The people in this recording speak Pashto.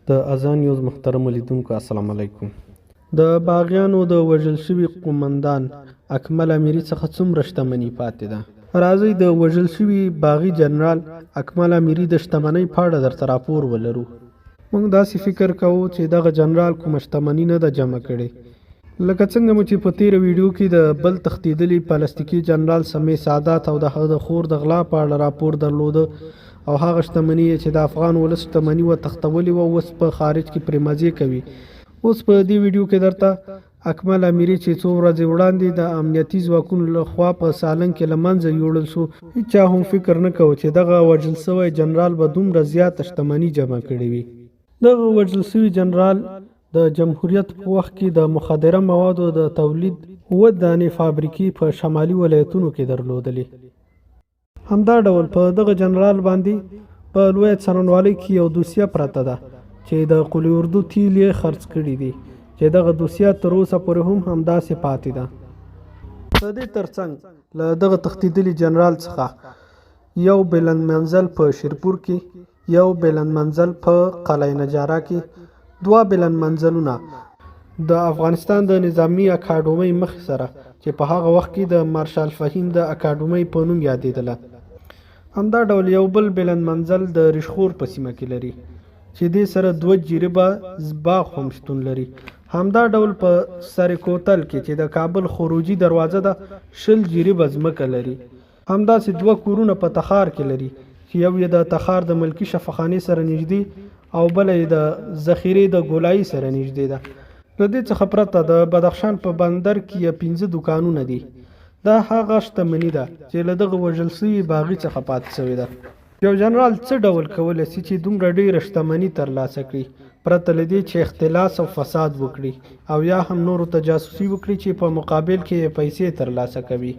د اذان نیوز محترم لیدونکو السلام علیکم. د باغیانو د وژل شوي قومندان اکمل امیري څخه څومره شتمني پاتې ده؟ راځئ د وژل شوي باغي جنرال اکمل امیري د شتمنۍ په اړه درته راپور ولرو. موږ داسې فکر کوو چې دغه جنرال کومه شتمني نه ده جمع کړې، لکه څنګه مو چې په تیره ویډیو کې د بل تښتېدلي پلاستیکي جنرال سمیع سادات او د هغه د خور د غلا په اړه راپور درلوده او هغه شتمني چې د افغان ولس شتمني و تښتولې وه اوس په خارج کې پرې مزې کوي. اوس په دې ویډیو کې درته اکمل امیري چې څو ورځې وړاندې د امنیتي ځواکونو لخوا په سالنګ کې له منځه یوړل شو، هیچا هم فکر نه کوي چې دغه وژل شوی جنرال به دومره زیاته شتمني جمع کړې وي. دغه وژل شوي جنرال د جمهوریت په وخت کې د مخدره موادو د تولید 7 دانې فابریکې په شمالي ولایتونو کې درلودلې. همدا ډول په دغه جنرال باندې په لویه څارنوالۍ کې یو دوسیه پرته ده چې د قول اردو تیل یې خرڅ کړي دي، چې دغه دوسیه تر اوسه پورې هم همداسې پاتې ده. د دې ترڅنګ له دغه تښتېدلي جنرال څخه یو بلند منزل په شیرپور کې، یو بلند منزل په قلعه نجاره کې، 2 بلند منزلونه د افغانستان د نظامی اکاډمۍ مخ سره چې په هغه وخت کې د مارشال فهیم د اکاډمۍ په نوم یادېدله. همدا ډول یو بل بلند منزل د رشخور په سیمه کې لري چې دې سره 2 جریبه باغ هم شتون لري. همدا ډول په سر کوتل کې چې د کابل خروجي دروازه ده 20 جریبه ځمکه لري. همداسې 2 کورونه په تخار کې لري چې یو یې د تخار د ملکي شفاخانې سره نږدې او بل یې د ذخیرې د ګولایي سره نږدې ده. له دې څخه پرته د بدخشان په بندر کې 15 دوکانونه دي. دا هغه شتمني ده چې له دغه وژل شوي باغي څخه پاتې شوې ده. یو جنرال څه ډول کولی شي چې دومره ډیره شتمني ترلاسه کړي پرته له دې چې اختلاس او فساد وکړي او یا هم نورو ته جاسوسي وکړي چې په مقابل کې یې پیسې ترلاسه کوي.